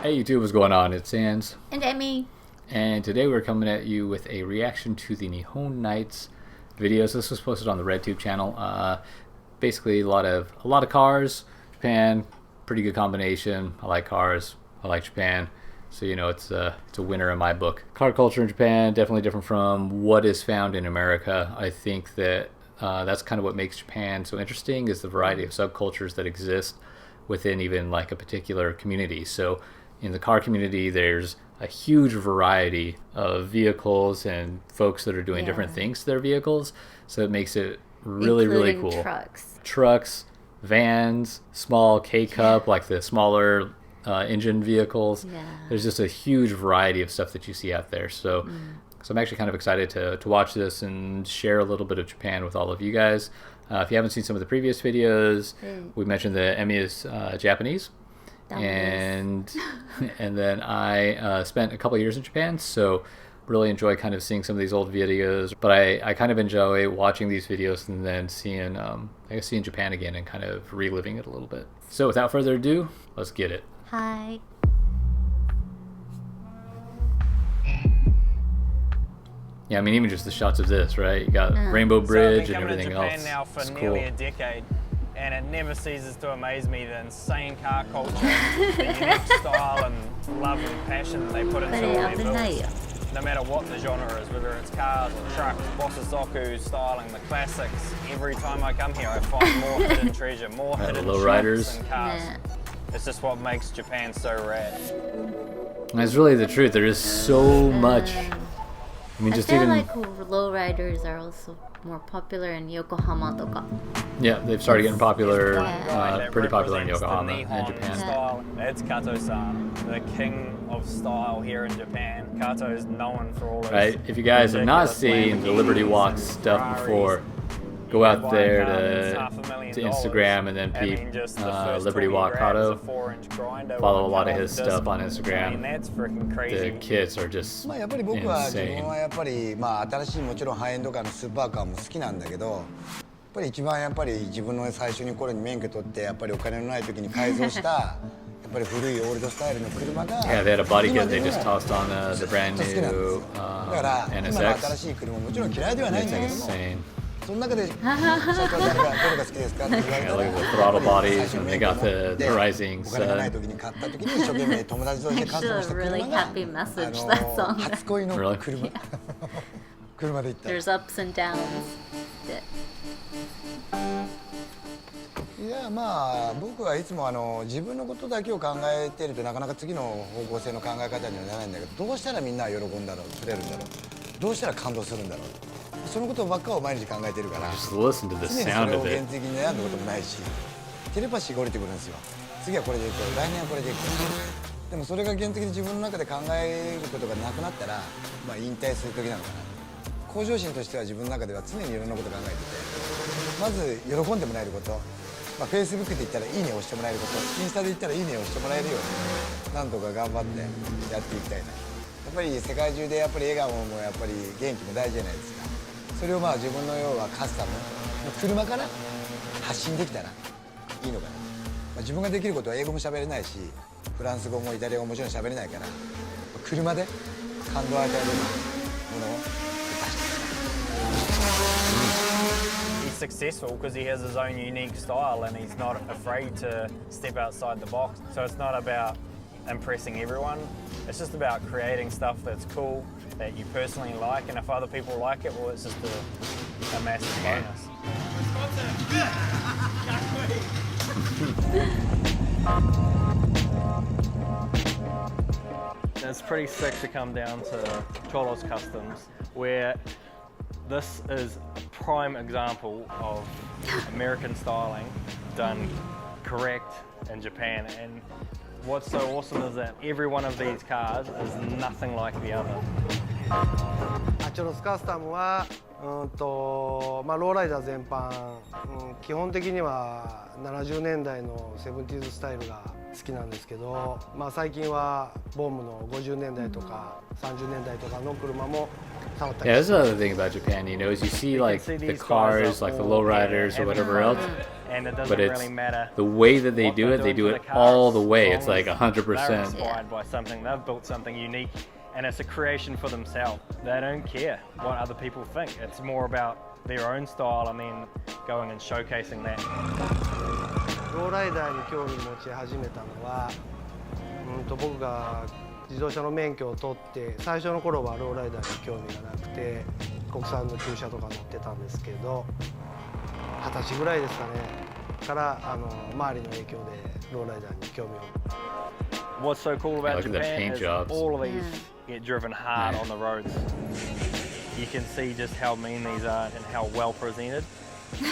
Hey YouTube, what's going on? It's Sandz. And Amy. And today we're coming at you with a reaction to the Nihon Nights videos. This was posted on the RedTube channel. Basically a lot of cars, Japan, pretty good combination. I like cars, I like Japan. So you know it's a winner in my book. Car culture in Japan, definitely different from what is found in America. I think that that's kind of what makes Japan so interesting, is the variety of subcultures that exist within even like a particular community. So in the car community, there's a huge variety of vehicles and folks that are doing different things to their vehicles. So it makes it really cool. Trucks, vans, small K-Cup, like the smaller engine vehicles. There's just a huge variety of stuff that you see out there. So I'm actually kind of excited to watch this and share a little bit of Japan with all of you guys. If you haven't seen some of the previous videos, we mentioned that Emmy is Japanese, and then I spent a couple years in Japan, so really enjoy kind of seeing some of these old videos. But I kind of enjoy watching these videos and then seeing seeing Japan again and kind of reliving it a little bit. So without further ado, let's get it. Hi. Yeah, I mean, even just the shots of this, right? You got Rainbow Bridge and everything else. I've been coming to Japan now for nearly a decade, and it never ceases to amaze me, the insane car culture, the unique style and love and passion that they put into all their builds. No matter what the genre is, whether it's cars or trucks, Bosazoku styling, the classics, every time I come here I find more hidden treasure, more hidden shops and cars. It's just what makes Japan so rad. And it's really the truth. There is so much. I mean, just feel even like lowriders are also more popular in Yokohama toka. Yeah, they've started getting popular, pretty popular in Yokohama and Japan. Style. It's Kato-san, the king of style here in Japan. Kato is known for all those. Right, if you guys have not seen the Liberty Walk stuff before, go out there to Instagram and then peep Liberty Walk Kato. Follow a lot of his stuff on Instagram. The kids are just insane. やっぱり僕は自分はやっぱり新しいもちろんハイエンドカーのスーパーカーも好きなんだけど、やっぱり一番やっぱり自分の最初に頃に免許取ってやっぱりお金のない時に改造した。やっぱり古いオールドスタイルの車が Yeah, they had a body kit they just tossed on the brand new だから今の新しい車ももちろん嫌いではないんだけども、その中で社長誰がどれが好きですかって言われたら、 look at the throttle bodies and they got the rising お金がない時に買った時に一生懸命友達としてカスタムした車が初恋の車車で行った。 There's ups and downs. いや僕はいつも自分のことだけを考えているとなかなか次の方向性の考え方にはならないんだけど、どうしたらみんな喜んだろう、くれるんだろう、どうしたら感動するんだろう、そのことばっかを毎日考えているから、常にそれを現実的に悩んだこともないし、テレパシーが降りてくるんですよ。次はこれでいこう、来年はこれでいこう。でもそれが現実的に自分の中で考えることがなくなったら、引退する時なのかな。向上心としては自分の中では常にいろんなことを考えてて、まず喜んでもらえること、Facebook で言ったらいいねを押してもらえること、インスタで言ったらいいねを押してもらえるようになんとか頑張ってやっていきたいな。やっぱり世界中でやっぱり笑顔もやっぱり元気も大事じゃないですか。それを自分の要はカスタム車から発信できたらいいのかな。自分ができることは英語も喋れないし、フランス語もイタリア語ももちろん喋れないから、車で感動を与えるものを出して。 He's successful because he has his own unique style and he's not afraid to step outside the box. So it's not about impressing everyone. It's just about creating stuff that's cool, that you personally like, and if other people like it, well, it's just a massive bonus. It's pretty sick to come down to Cholos Customs, where this is a prime example of American styling done correct in Japan. And what's so awesome is that every one of these cars is nothing like the other. チョロスカスタムはローライダー全般、基本的には70年代のセブンティーズスタイルが好きなんですけど、最近はボムの50年代とか30年代とかの車も Yeah, that's another thing about Japan, you know, is you see like the cars, like the lowriders or whatever else, and it doesn't but it's really matter the way that they what do they're it. They doing do to it the all car, the way. as It's long like as 100%. They're inspired by something. They've built something unique, and it's a creation for themselves. They don't care what other people think. It's more about their own style and then going and showcasing that. ローライダーに興味持ち始めたのは、僕が自動車の免許を取って最初の頃はローライダーに興味がなくて国産の旧車とか乗ってたんですけど、20歳ぐらいですかねから周りの影響でローライダーに興味を。What's so cool about Look at the Japan paint is jobs. all of these get driven hard Yeah. on the roads. You can see just how mean these are and how well presented,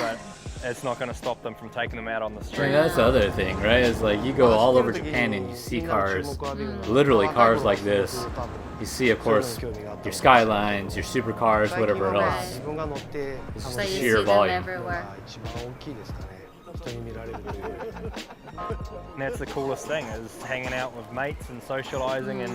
but it's not going to stop them from taking them out on the I street. mean, that's the other thing, right? It's like you go all over Japan and you see cars, literally cars like this. You see, of course, your skylines, your supercars, whatever else. 自分が乗って It's そ just う the いう sheer シーズン volume. everywhere. 一番大きいですかね。人に見られるという。 And that's the coolest thing, is hanging out with mates and socializing. And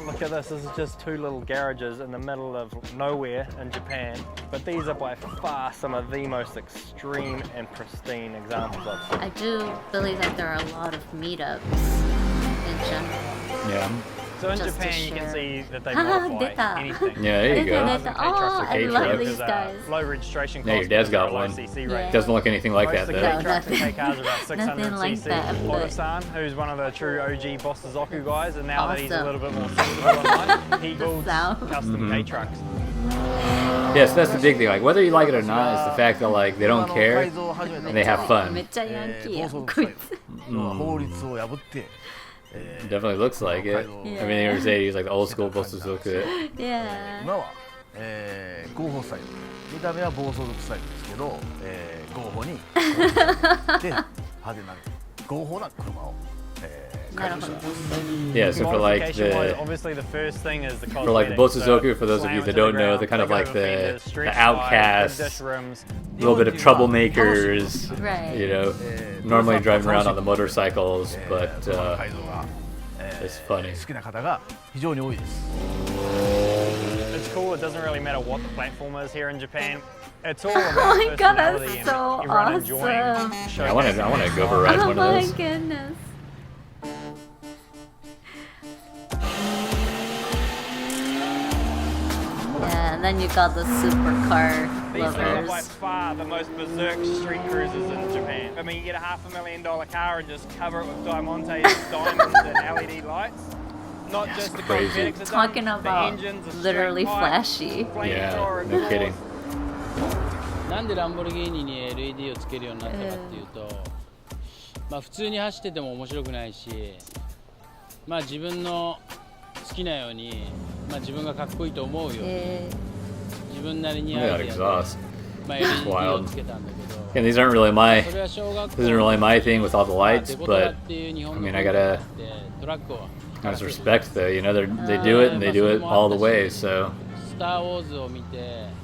look at this is just two little garages in the middle of nowhere in Japan, but these are by far some of the most extreme and pristine examples I've seen. I do believe that there are a lot of meetups in general. Yeah. So in Just to Japan, you can share. see that they Ah, modify deta. anything. Yeah, there you go. Deta, deta. Oh, I love K-trucks. these guys. Low registration Yeah, costs. your dad's because they're got low one. CC Yeah. rate. Doesn't look anything like Most that of the though. K-trucks and nothing. K-cars are about 600 Nothing like cc. that, but- Otto-san, who's one of the true OG Boss Zoku guys, and now that he's a Awesome. little bit more sensible online, he The builds sound. custom K-trucks. Yes, that's the big thing. Like whether you like it or not, it's the fact that like they don't care and they have め fun. っちゃヤンキーやん、こいつ。法律を破って、 Definitely looks like it. I mean, they were saying he's like the old school Bosuzoku. Yeah. 今は、合法スタイル、見た目は暴走族スタイルですけど、合法にで派手な合法な車を、なるほど。 Yeah, so for like Modification wise, the obviously the first thing is the for like the cosmetics. Bosuzoku, for those of you that don't know, they're kind of like the outcasts, a little bit of troublemakers, Right. you know, normally driving around on the motorcycles, but 改造が、it's funny. 好きな方が非常に多いです。 It's cool. It doesn't really matter what the platform is here in Japan. It's all Oh about my god, that's personality and so everyone enjoying awesome. Yeah, I want to go for a ride Oh one of my those. goodness. Yeah, and then you got the supercar These things are by lovers. far the most berserk street cruisers in Japan. I mean, you get a $500,000 car and just cover it with diamonds and LED lights. Not just the crazy. cosmetics are Talking done, about the engines, the literally straight pipe, flashy. Yeah, flamethrower no kidding. exhaust. なんでランボルギーニに LED をつけるようになったかっていうと、まあ普通に走ってても面白くないし、まあ自分の好きなように、まあ自分がかっこいいと思うように、 Eh, 自分なりに Look at ア that イデアで、 exhaust. まあ LED を wild. つけたんだけど、 And these aren't really my それは小学 this 校 isn't really my thing with all the まあ lights, デコトラ but っていう日本 I の mean, I 文化 gotta があってトラックを I just respect though. You know, they do it and they do it all the way. So スター・ウォーズを見て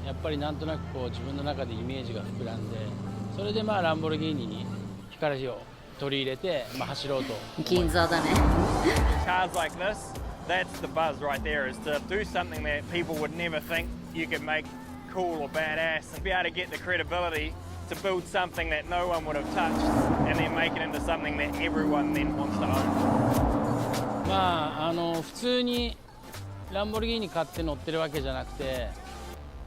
やっぱりなんとなくこう自分の中でイメージが膨らんで、それでまあランボルギーニに光を取り入れて、まあ、走ろうと思います。銀座だね。 Cars like this, that's the buzz right there, is to do something that people would never think you could make cool or badass and be able to get the credibility to build something that no one would have touched and then make it into something that everyone then wants to own. まあ普通にランボルギーニ買って乗ってるわけじゃなくて、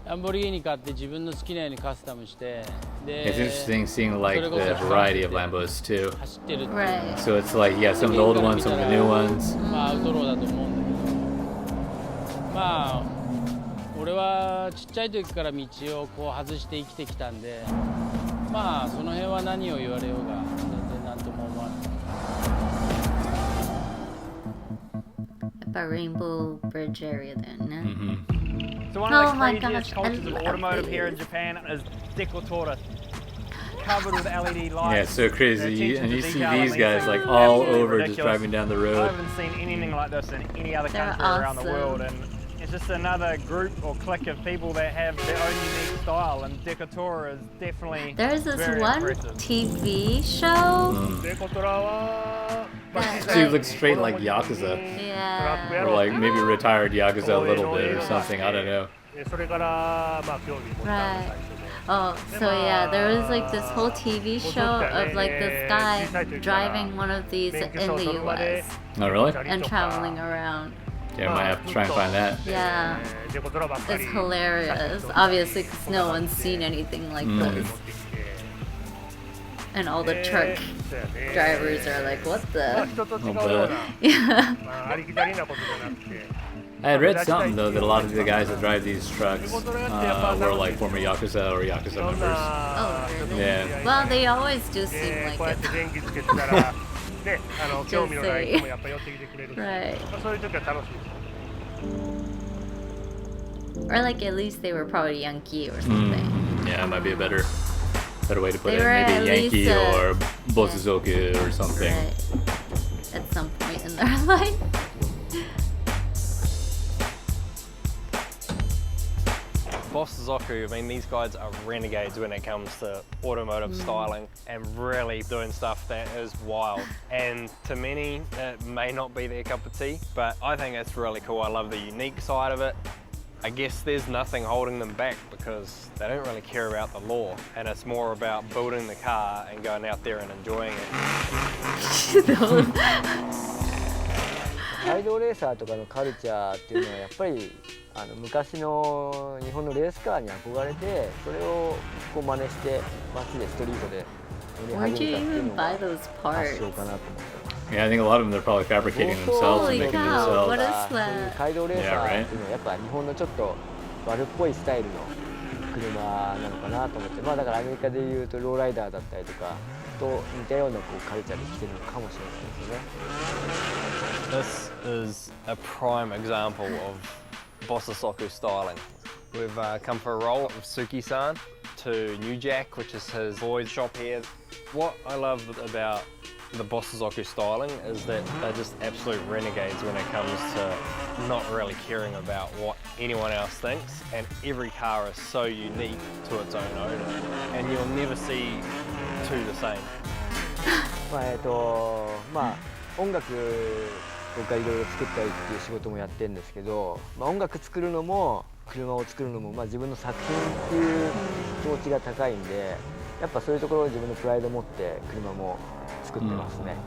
ランボルギーニ買って自分の好きなようにカスタムして、で it's interesting seeing like the variety of Lambos too. 走ってるっていう。 Right. So it's like yeah, some of the old ones, some of the new ones. まあアウトローだと思うんだけど、まあ俺はちっちゃい時から道をこう外して生きてきたんで、まあその辺は何を言われようが全然何とも思わない。やっぱ Rainbow Bridge area だよね。 So one of Oh the my craziest gosh, I cultures of love automotive here in these. Japan is decoratura, covered with LED lights. Yeah, it's so crazy. The You, attention and to you see detail on these guys things like is all absolutely over just ridiculous. driving down the I road. haven't seen anything like this in any other They're country around the awesome. world, and it's just another group or clique of people that have their own unique style, and decoratura is definitely There's this very one impressive. TV show Decoratura wa- that She looks straight like Yakuza, yeah. or like maybe retired Yakuza a little bit or something. I don't know. それからまあ興味持ったのが最初で。Oh, so yeah, there was like this whole TV show of like this guy driving one of these in the US Oh, really? and traveling around. Yeah, I might have to try and find that. Yeah, it's hilarious. Obviously, because no one's seen anything like this. And all the truck drivers are like, what the? Yeah. I had read something though that a lot of the guys that drive these trucks were like former Yakuza or Yakuza members. Oh, really? Yeah. Well, they always do seem like it. Just say. Right. Or like at least they were probably Yankee or something. Yeah, it might be a better way to put They it. were Maybe at Yankee least, or Bosuzoku or something. Right. At some point in their life. Bosuzoku, I mean, these guys are renegades when it comes to automotive styling and really doing stuff that is wild. And to many, it may not be their cup of tea, but I think it's really cool. I love the unique side of it. I guess there's nothing holding them back because they don't really care about the law, and it's more about building the car and going out there and enjoying it. 街道レーサーとかのカルチャーっていうのはやっぱり昔の日本のレースカーに憧れてそれをこう真似して街でストリートで乗り始めたっていうのが発祥かなと思って。 Yeah, I think a lot of them they're probably fabricating themselves and making cow, what themselves. is that? 街道レーサーっていうのはやっぱ日本のちょっと悪っぽいスタイルの車なのかなと思って、まあだからアメリカでいうとローライダーだったりとかと似たようなこうカルチャーで来てるのかもしれないですよね。 This is a prime example of Bosuzoku styling. We've come for a roll of Suki-san to New Jack, which is his boys' shop here. What I love about the Bosuzoku styling is that they're just absolute renegades when it comes to not really caring about what anyone else thinks, and every car is so unique to its own owner, and you'll never see two the same. まあ音楽僕がいろいろ作ったりっていう仕事もやってるんですけど、まあ、音楽作るのも車を作るのも、まあ、自分の作品っていう気持ちが高いんでやっぱそういうところを自分のプライドを持って車も作ってますね。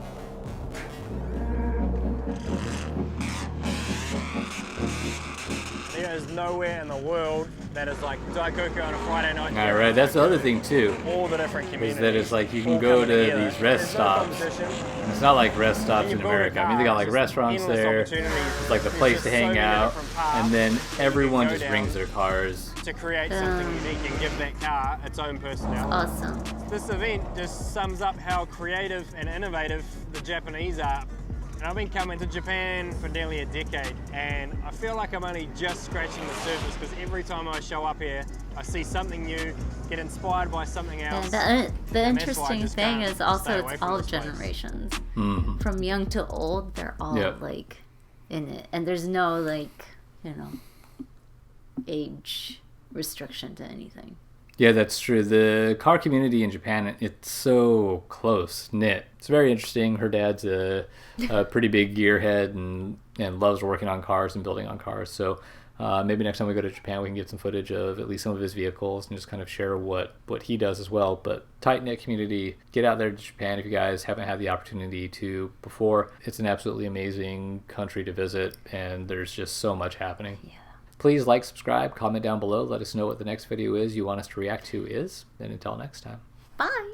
There's nowhere in the world that is like Daikoku on a Friday night. All right, that's the other thing too. All the different communities. Is that it's like you can go to these rest stops. And it's not like rest stops in America. I mean, they got like restaurants there. It's like the place to hang out, and then everyone just brings their cars. To create something unique and give that car its own personality. Awesome. This event just sums up how creative and innovative the Japanese are. And I've been coming to Japan for nearly a decade, and I feel like I'm only just scratching the surface because every time I show up here, I see something new, get inspired by something else. And the interesting thing is also it's all generations. From young to old, they're all like in it. And there's no like, you know, age restriction to anything. Yeah, that's true. The car community in Japan, it's so close knit. It's very interesting. Her dad's a pretty big gearhead and loves working on cars and building on cars. So maybe next time we go to Japan, we can get some footage of at least some of his vehicles and just kind of share what he does as well. But tight knit community. Get out there to Japan if you guys haven't had the opportunity to before. It's an absolutely amazing country to visit, and there's just so much happening. Yeah. Please like, subscribe, comment down below. Let us know what the next video is you want us to react to is. And until next time. Bye.